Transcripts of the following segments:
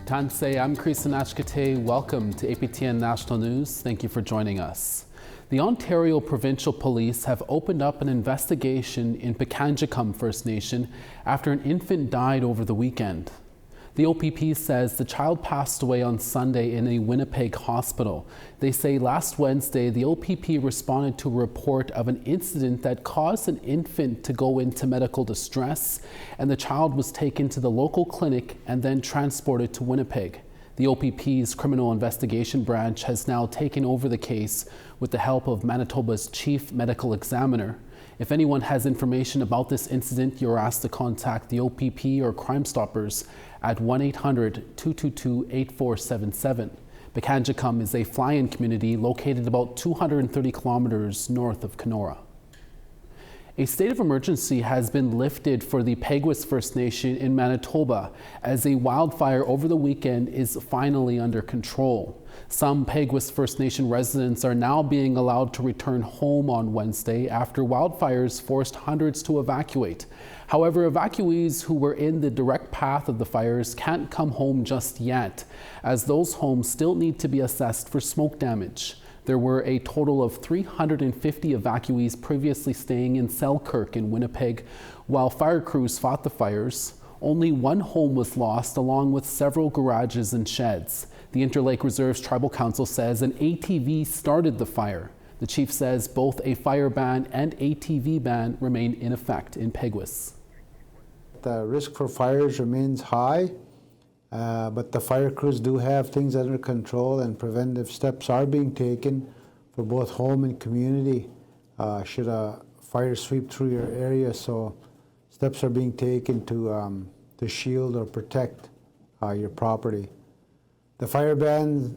Tansei, I'm Chris Anashkate. Welcome to APTN National News. Thank you for joining us. The Ontario Provincial Police have opened up an investigation in Pikangikum First Nation after an infant died over the weekend. The OPP says the child passed away on Sunday in a Winnipeg hospital. They say last Wednesday, the OPP responded to a report of an incident that caused an infant to go into medical distress, and the child was taken to the local clinic and then transported to Winnipeg. The OPP's Criminal Investigation Branch has now taken over the case with the help of Manitoba's Chief Medical Examiner. If anyone has information about this incident, you're asked to contact the OPP or Crime Stoppers at 1-800-222-8477. Pikangikum is a fly-in community located about 230 kilometers north of Kenora. A state of emergency has been lifted for the Peguis First Nation in Manitoba as a wildfire over the weekend is finally under control. Some Peguis First Nation residents are now being allowed to return home on Wednesday after wildfires forced hundreds to evacuate. However, evacuees who were in the direct path of the fires can't come home just yet, as those homes still need to be assessed for smoke damage. There were a total of 350 evacuees previously staying in Selkirk in Winnipeg while fire crews fought the fires. Only one home was lost, along with several garages and sheds. The Interlake Reserves Tribal Council says an ATV started the fire. The chief says both a fire ban and ATV ban remain in effect in Peguis. The risk for fires remains high, but the fire crews do have things under control, and preventive steps are being taken for both home and community should a fire sweep through your area. So steps are being taken to shield or protect your property. The fire ban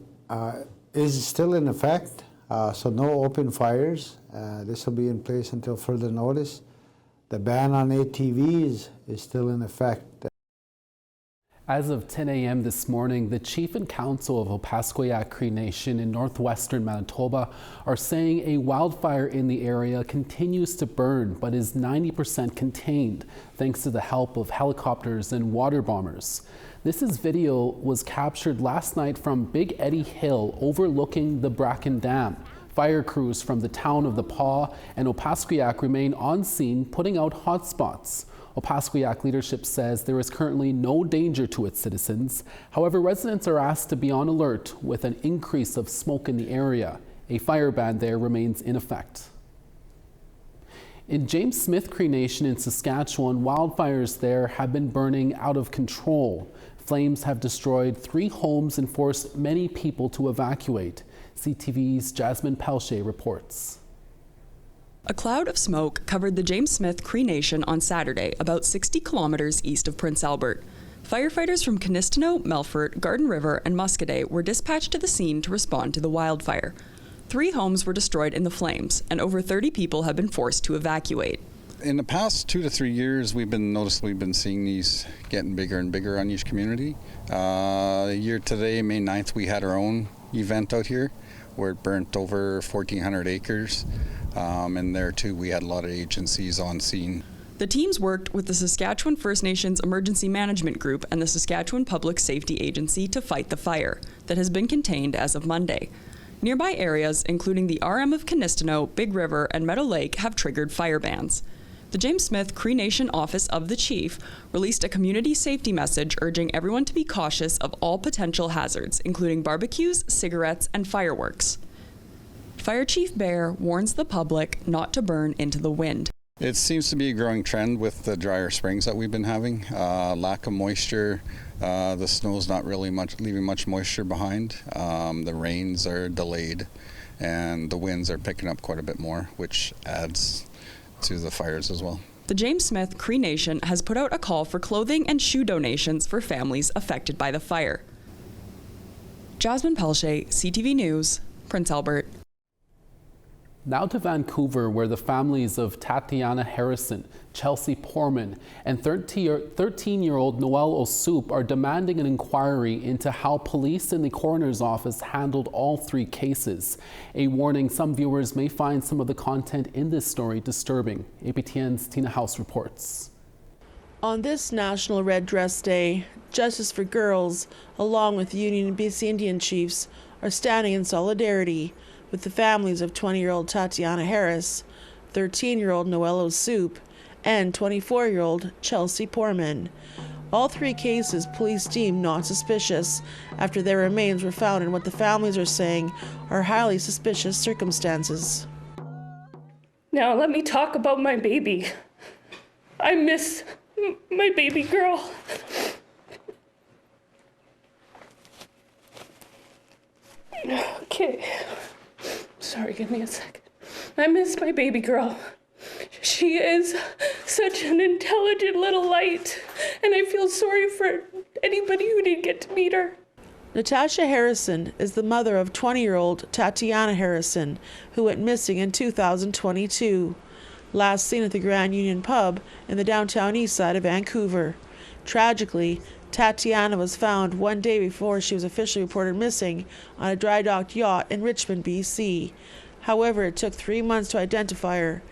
is still in effect, so no open fires. This will be in place until further notice. The ban on ATVs is still in effect. As of 10 a.m. this morning, the Chief and Council of Opaskwayak Cree Nation in northwestern Manitoba are saying a wildfire in the area continues to burn but is 90% contained thanks to the help of helicopters and water bombers. This video was captured last night from Big Eddy Hill overlooking the Bracken Dam. Fire crews from the town of The Paw and Opaskwayak remain on scene putting out hotspots. Opaskwayak leadership says there is currently no danger to its citizens. However, residents are asked to be on alert with an increase of smoke in the area. A fire ban there remains in effect. In James Smith Cree Nation in Saskatchewan, wildfires there have been burning out of control. Flames have destroyed 3 homes and forced many people to evacuate. CTV's Jasmine Pelche reports. A cloud of smoke covered the James Smith Cree Nation on Saturday, about 60 kilometers east of Prince Albert. Firefighters from Canistino, Melfort, Garden River, and Muscadet were dispatched to the scene to respond to the wildfire. 3 homes were destroyed in the flames, and over 30 people have been forced to evacuate. In the past 2 to 3 years, we've been seeing these getting bigger and bigger on each community. Year today, May 9th, we had our own event out here where it burnt over 1,400 acres. And there too, we had a lot of agencies on scene. The teams worked with the Saskatchewan First Nations Emergency Management Group and the Saskatchewan Public Safety Agency to fight the fire that has been contained as of Monday. Nearby areas, including the RM of Canistino, Big River, and Meadow Lake, have triggered fire bans. The James Smith Cree Nation Office of the Chief released a community safety message urging everyone to be cautious of all potential hazards, including barbecues, cigarettes, and fireworks. Fire Chief Bear warns the public not to burn into the wind. It seems to be a growing trend with the drier springs that we've been having. Lack of moisture, the snow's not really leaving much moisture behind. The rains are delayed, and the winds are picking up quite a bit more, which adds to the fires as well. The James Smith Cree Nation has put out a call for clothing and shoe donations for families affected by the fire. Jasmine Pelche, CTV News, Prince Albert. Now to Vancouver, where the families of Tatiana Harrison, Chelsea Porman, and 13-year-old Noelle Osoup are demanding an inquiry into how police in the coroner's office handled all 3 cases. A warning: some viewers may find some of the content in this story disturbing. APTN's Tina House reports. On this National Red Dress Day, Justice for Girls, along with the Union of BC Indian Chiefs, are standing in solidarity with the families of 20-year-old Tatiana Harris, 13-year-old Noelle Soup, and 24-year-old Chelsea Poorman. All three cases police deemed not suspicious after their remains were found in what the families are saying are highly suspicious circumstances. Now let me talk about my baby. I miss my baby girl. Okay. Sorry, give me a second. I miss my baby girl. She is such an intelligent little light, and I feel sorry for anybody who didn't get to meet her. Natasha Harrison is the mother of 20-year-old Tatiana Harrison, who went missing in 2022. Last seen at the Grand Union pub in the downtown east side of Vancouver. Tragically, Tatiana was found one day before she was officially reported missing on a dry docked yacht in Richmond, BC. However, it took 3 months to identify her.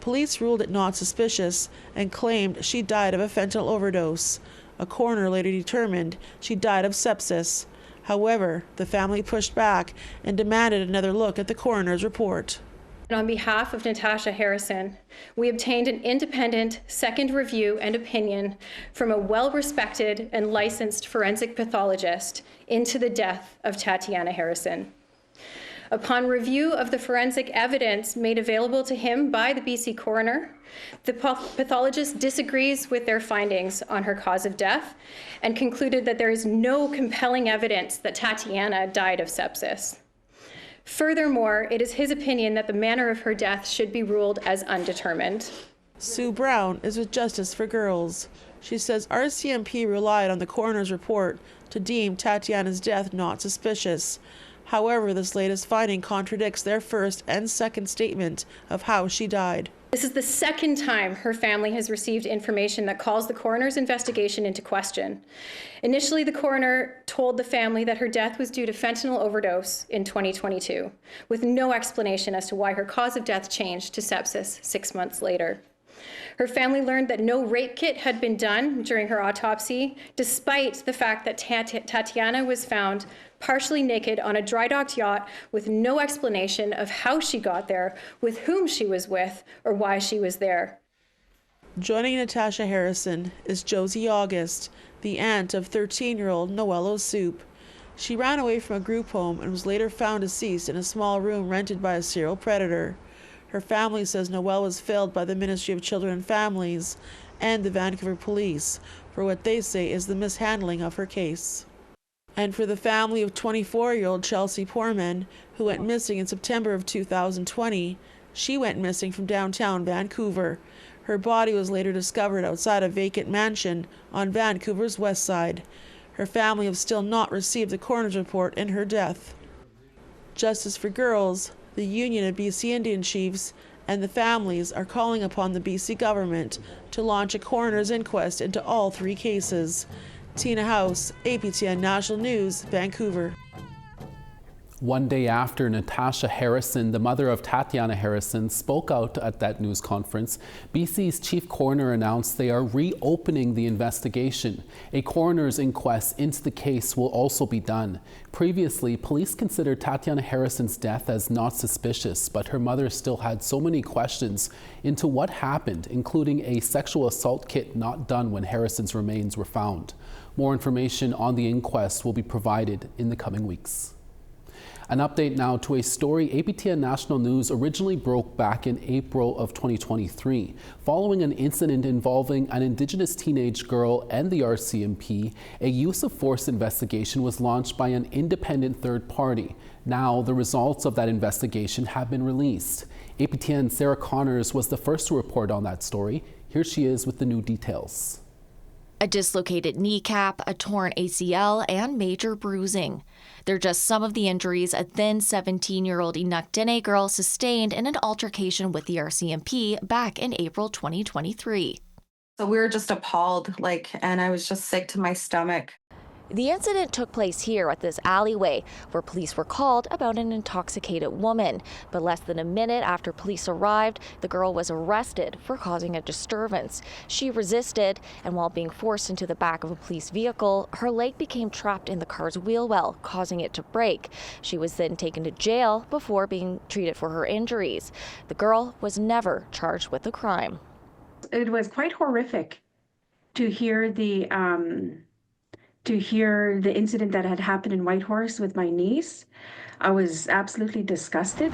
Police ruled it not suspicious and claimed she died of a fentanyl overdose. A coroner later determined she died of sepsis. However, the family pushed back and demanded another look at the coroner's report. And on behalf of Natasha Harrison, we obtained an independent second review and opinion from a well-respected and licensed forensic pathologist into the death of Tatiana Harrison. Upon review of the forensic evidence made available to him by the BC coroner, the pathologist disagrees with their findings on her cause of death and concluded that there is no compelling evidence that Tatiana died of sepsis. Furthermore, it is his opinion that the manner of her death should be ruled as undetermined. Sue Brown is with Justice for Girls. She says RCMP relied on the coroner's report to deem Tatiana's death not suspicious. However, this latest finding contradicts their first and second statement of how she died. This is the second time her family has received information that calls the coroner's investigation into question. Initially, the coroner told the family that her death was due to fentanyl overdose in 2022, with no explanation as to why her cause of death changed to sepsis 6 months later. Her family learned that no rape kit had been done during her autopsy, despite the fact that Tatiana was found partially naked on a dry docked yacht with no explanation of how she got there, with whom she was with, or why she was there. Joining Natasha Harrison is Josie August, the aunt of 13-year-old Noelle Soup. She ran away from a group home and was later found deceased in a small room rented by a serial predator. Her family says Noelle was failed by the Ministry of Children and Families and the Vancouver Police for what they say is the mishandling of her case. And for the family of 24-year-old Chelsea Poorman, who went missing in September of 2020, she went missing from downtown Vancouver. Her body was later discovered outside a vacant mansion on Vancouver's west side. Her family have still not received the coroner's report in her death. Justice for Girls, the Union of BC Indian Chiefs, and the families are calling upon the BC government to launch a coroner's inquest into all three cases. Tina House, APTN National News, Vancouver. One day after Natasha Harrison, the mother of Tatiana Harrison, spoke out at that news conference, BC's chief coroner announced they are reopening the investigation. A coroner's inquest into the case will also be done. Previously, police considered Tatiana Harrison's death as not suspicious, but her mother still had so many questions into what happened, including a sexual assault kit not done when Harrison's remains were found. More information on the inquest will be provided in the coming weeks. An update now to a story APTN National News originally broke back in April of 2023. Following an incident involving an Indigenous teenage girl and the RCMP, a use of force investigation was launched by an independent third party. Now, the results of that investigation have been released. APTN's Sarah Connors was the first to report on that story. Here she is with the new details. A dislocated kneecap, a torn ACL, and major bruising. They're just some of the injuries a then 17-year-old Inuktitut girl sustained in an altercation with the RCMP back in April 2023. So we were just appalled, and I was just sick to my stomach. The incident took place here at this alleyway, where police were called about an intoxicated woman. But less than a minute after police arrived, the girl was arrested for causing a disturbance. She resisted, and while being forced into the back of a police vehicle, her leg became trapped in the car's wheel well, causing it to break. She was then taken to jail before being treated for her injuries. The girl was never charged with the crime. It was quite horrific to hear the incident that had happened in Whitehorse with my niece. I was absolutely disgusted.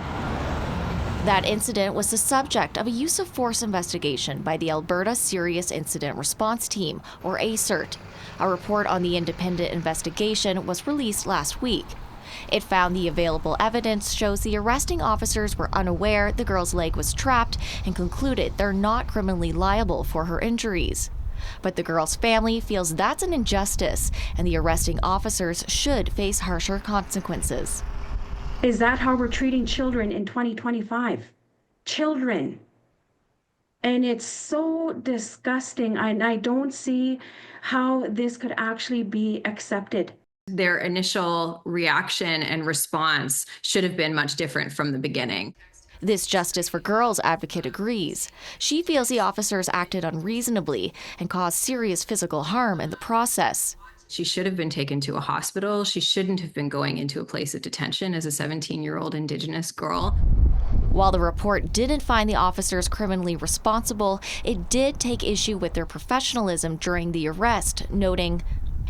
That incident was the subject of a use of force investigation by the Alberta Serious Incident Response Team, or ASIRT. A report on the independent investigation was released last week. It found the available evidence shows the arresting officers were unaware the girl's leg was trapped and concluded they're not criminally liable for her injuries. But the girl's family feels that's an injustice, and the arresting officers should face harsher consequences. Is that how we're treating children in 2025? Children. And it's so disgusting, and I don't see how this could actually be accepted. Their initial reaction and response should have been much different from the beginning. This Justice for Girls advocate agrees. She feels the officers acted unreasonably and caused serious physical harm in the process. She should have been taken to a hospital. She shouldn't have been going into a place of detention as a 17-year-old Indigenous girl. While the report didn't find the officers criminally responsible, it did take issue with their professionalism during the arrest, noting,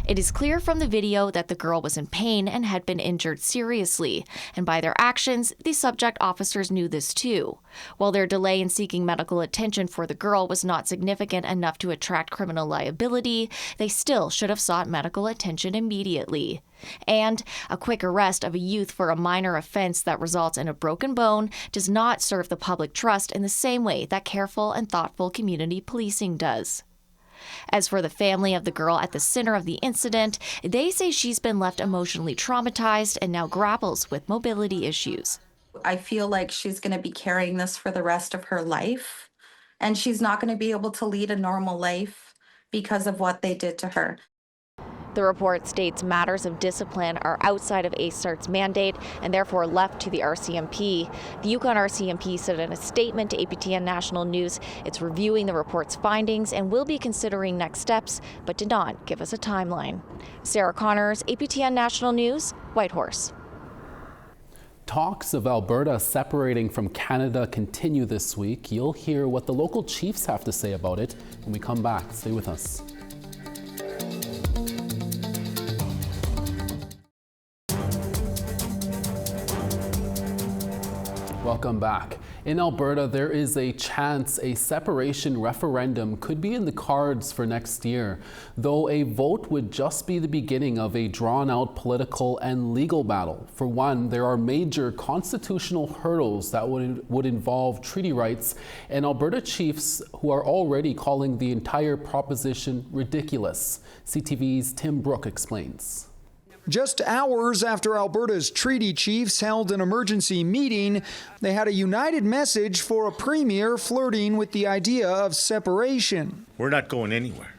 "It is clear from the video that the girl was in pain and had been injured seriously, and by their actions, the subject officers knew this too. While their delay in seeking medical attention for the girl was not significant enough to attract criminal liability, they still should have sought medical attention immediately." And a quick arrest of a youth for a minor offense that results in a broken bone does not serve the public trust in the same way that careful and thoughtful community policing does. As for the family of the girl at the center of the incident, they say she's been left emotionally traumatized and now grapples with mobility issues. I feel like she's going to be carrying this for the rest of her life, and she's not going to be able to lead a normal life because of what they did to her. The report states matters of discipline are outside of ASIRT's mandate and therefore left to the RCMP. The Yukon RCMP said in a statement to APTN National News it's reviewing the report's findings and will be considering next steps, but did not give us a timeline. Sarah Connors, APTN National News, Whitehorse. Talks of Alberta separating from Canada continue this week. You'll hear what the local chiefs have to say about it when we come back. Stay with us. Welcome back. In Alberta, there is a chance a separation referendum could be in the cards for next year, though a vote would just be the beginning of a drawn-out political and legal battle. For one, there are major constitutional hurdles that would involve treaty rights, and Alberta chiefs who are already calling the entire proposition ridiculous. CTV's Tim Brooke explains. Just hours after Alberta's treaty chiefs held an emergency meeting, they had a united message for a premier flirting with the idea of separation. We're not going anywhere.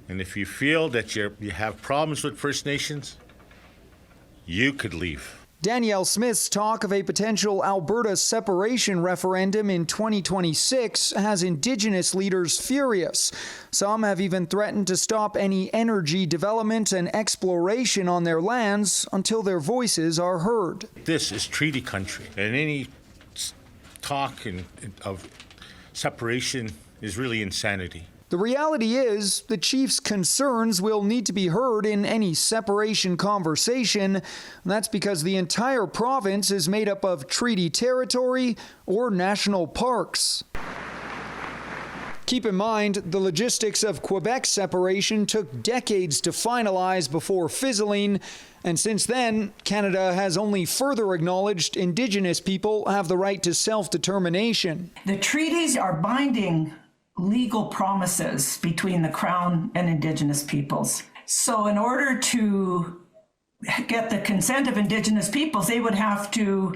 And if you feel that you have problems with First Nations, you could leave. Danielle Smith's talk of a potential Alberta separation referendum in 2026 has Indigenous leaders furious. Some have even threatened to stop any energy development and exploration on their lands until their voices are heard. This is treaty country, and any talk of separation is really insanity. The reality is, the chiefs' concerns will need to be heard in any separation conversation. That's because the entire province is made up of treaty territory or national parks. Keep in mind, the logistics of Quebec's separation took decades to finalize before fizzling, and since then, Canada has only further acknowledged Indigenous people have the right to self-determination. The treaties are binding legal promises between the Crown and Indigenous peoples. So in order to get the consent of Indigenous peoples, they would have to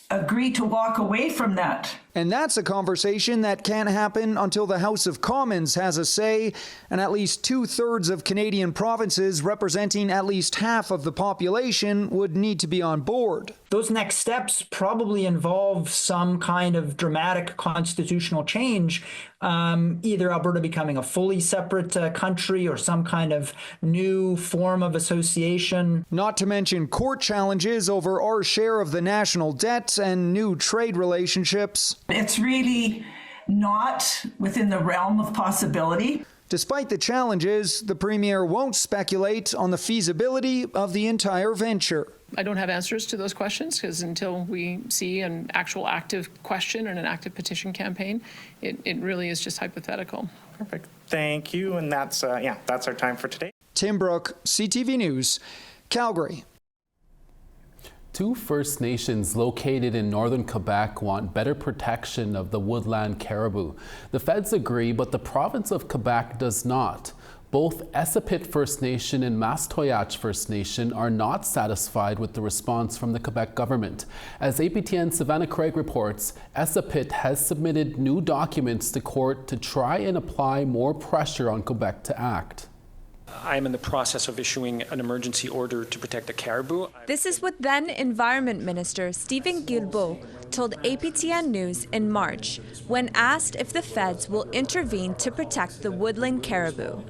agree to walk away from that And that's a conversation that can't happen until the House of Commons has a say, and at least 2/3 of Canadian provinces representing at least half of the population would need to be on board. Those next steps probably involve some kind of dramatic constitutional change, either Alberta becoming a fully separate country or some kind of new form of association. Not to mention court challenges over our share of the national debt and new trade relationships. It's really not within the realm of possibility. Despite the challenges, the Premier won't speculate on the feasibility of the entire venture. I don't have answers to those questions because until we see an actual active question and an active petition campaign, it really is just hypothetical. Perfect. Thank you. And that's our time for today. Tim Brooke, CTV News, Calgary. 2 First Nations located in northern Quebec want better protection of the woodland caribou. The feds agree, but the province of Quebec does not. Both Essapit First Nation and Mastoyach First Nation are not satisfied with the response from the Quebec government. As APTN Savannah Craig reports, Essapit has submitted new documents to court to try and apply more pressure on Quebec to act. I am in the process of issuing an emergency order to protect the caribou. This is what then Environment Minister Stephen Guilbeault told APTN News in March when asked if the feds will intervene to protect the woodland caribou.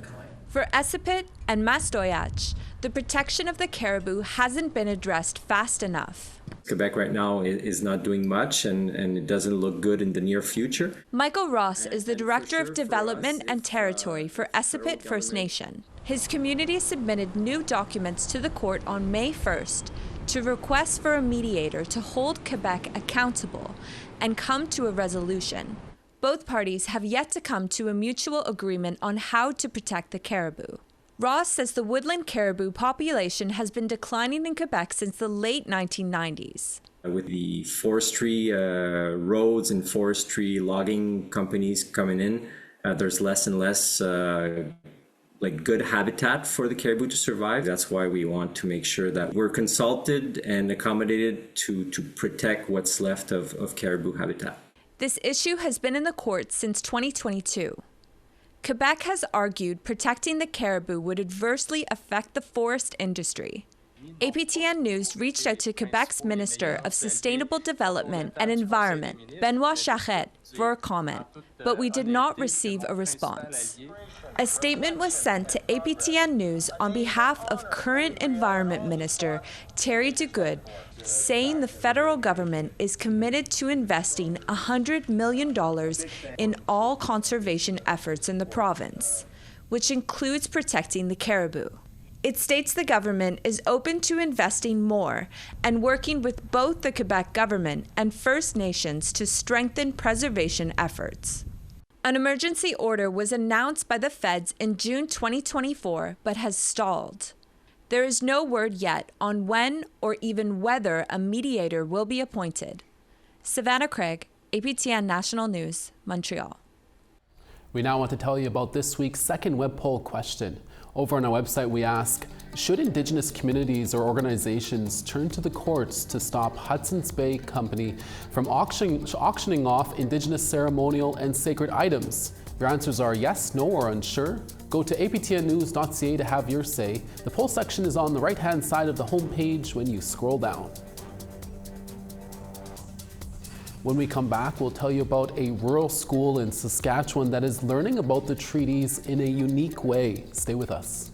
For Essapit and Mastoyach, the protection of the caribou hasn't been addressed fast enough. Quebec right now is not doing much and it doesn't look good in the near future. Michael Ross is the Director of Development and Territory for Essapit First Nation. His community submitted new documents to the court on May 1st to request for a mediator to hold Quebec accountable and come to a resolution. Both parties have yet to come to a mutual agreement on how to protect the caribou. Ross says the woodland caribou population has been declining in Quebec since the late 1990s. With the forestry roads and forestry logging companies coming in, there's less and less good habitat for the caribou to survive. That's why we want to make sure that we're consulted and accommodated to protect what's left of caribou habitat. This issue has been in the courts since 2022. Quebec has argued protecting the caribou would adversely affect the forest industry. APTN News reached out to Quebec's Minister of Sustainable Development and Environment, Benoit Charette, for a comment, but we did not receive a response. A statement was sent to APTN News on behalf of current Environment Minister Terry Duguid, saying the federal government is committed to investing $100 million in all conservation efforts in the province, which includes protecting the caribou. It states the government is open to investing more and working with both the Quebec government and First Nations to strengthen preservation efforts. An emergency order was announced by the feds in June 2024, but has stalled. There is no word yet on when or even whether a mediator will be appointed. Savannah Craig, APTN National News, Montreal. We now want to tell you about this week's second web poll question. Over on our website, we ask, should Indigenous communities or organizations turn to the courts to stop Hudson's Bay Company from auctioning off Indigenous ceremonial and sacred items? Your answers are yes, no, or unsure. Go to aptnnews.ca to have your say. The poll section is on the right-hand side of the homepage when you scroll down. When we come back, we'll tell you about a rural school in Saskatchewan that is learning about the treaties in a unique way. Stay with us.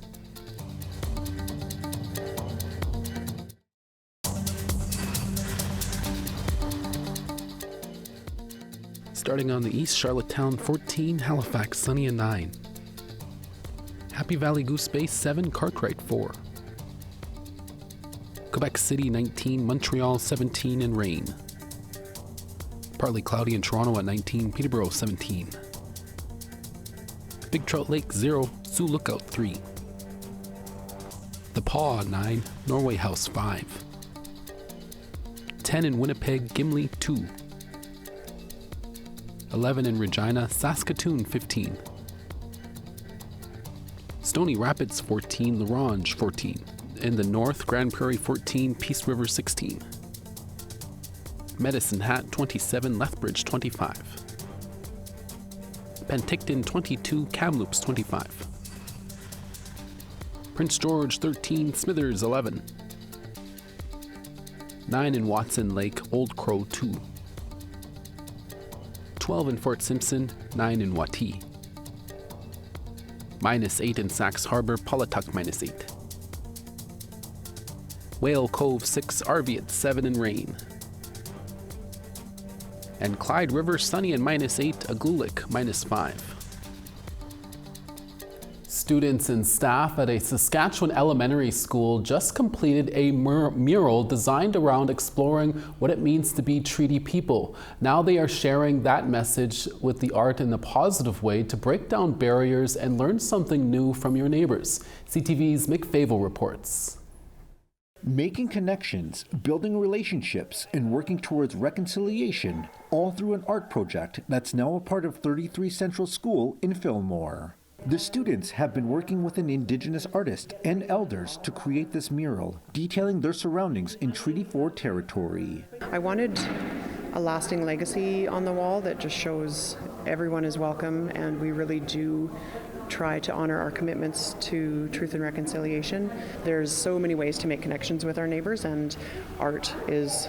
Starting on the east, Charlottetown 14, Halifax sunny and 9. Happy Valley Goose Bay 7, Cartwright 4. Quebec City 19, Montreal 17 and rain. Partly cloudy in Toronto at 19, Peterborough 17. Big Trout Lake 0, Sioux Lookout 3. The Paw 9, Norway House 5. 10 in Winnipeg, Gimli 2. 11 in Regina, Saskatoon 15. Stony Rapids 14, La Ronge 14. In the north, Grand Prairie 14, Peace River 16. Medicine Hat 27, Lethbridge 25. Penticton 22, Kamloops 25. Prince George 13, Smithers 11. 9 in Watson Lake, Old Crow 2. 12 in Fort Simpson, 9 in Watee. -8 in Sax Harbor, Polituck -8. Whale Cove 6, Arviat 7 in rain. And Clyde River sunny and -8, Aglulik -5. Students and staff at a Saskatchewan elementary school just completed a mural designed around exploring what it means to be treaty people. Now they are sharing that message with the art in a positive way to break down barriers and learn something new from your neighbors. CTV's Mick Favel reports. Making connections, building relationships, and working towards reconciliation, all through an art project that's now a part of 33 Central School in Fillmore. The students have been working with an Indigenous artist and elders to create this mural, detailing their surroundings in Treaty 4 territory. I wanted a lasting legacy on the wall that just shows everyone is welcome, and we really do try to honor our commitments to truth and reconciliation. There's so many ways to make connections with our neighbors, and art is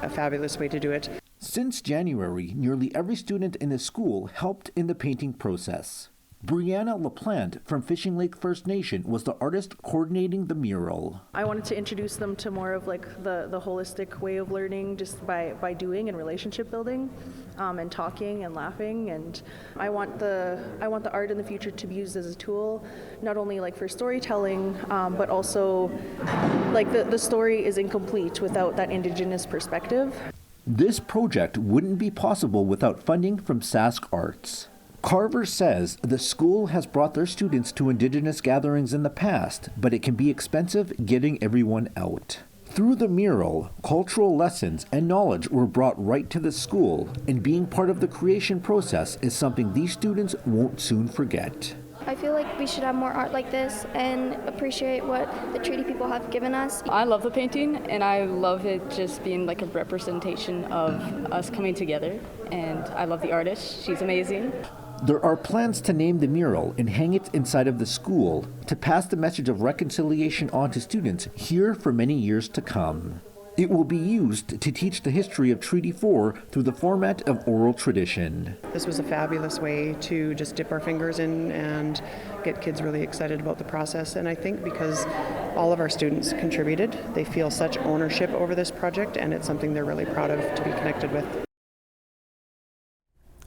a fabulous way to do it. Since January, nearly every student in the school helped in the painting process. Brianna LaPlante from Fishing Lake First Nation was the artist coordinating the mural. I wanted to introduce them to more of like the holistic way of learning just by doing and relationship building and talking and laughing. And I want the art in the future to be used as a tool, not only like for storytelling, but also like the story is incomplete without that Indigenous perspective. This project wouldn't be possible without funding from Sask Arts. Carver says the school has brought their students to Indigenous gatherings in the past, but it can be expensive getting everyone out. Through the mural, cultural lessons and knowledge were brought right to the school, and being part of the creation process is something these students won't soon forget. I feel like we should have more art like this and appreciate what the treaty people have given us. I love the painting, and I love it just being like a representation of us coming together, and I love the artist. She's amazing. There are plans to name the mural and hang it inside of the school to pass the message of reconciliation on to students here for many years to come. It will be used to teach the history of Treaty 4 through the format of oral tradition. This was a fabulous way to just dip our fingers in and get kids really excited about the process. And I think because all of our students contributed, they feel such ownership over this project, and it's something they're really proud of to be connected with.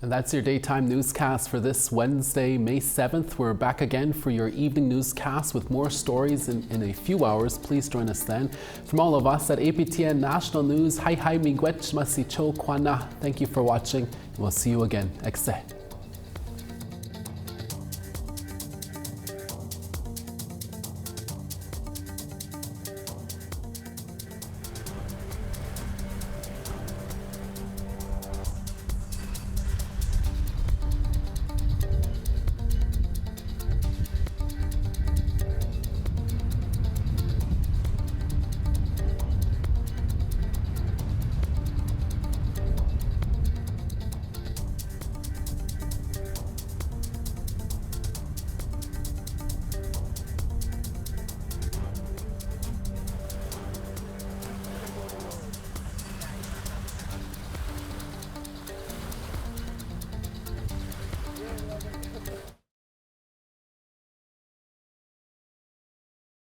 And that's your daytime newscast for this Wednesday, May 7th. We're back again for your evening newscast with more stories in a few hours. Please join us then. From all of us at APTN National News, hi miigwech masicho kwana. Thank you for watching, and we'll see you again. Ekse.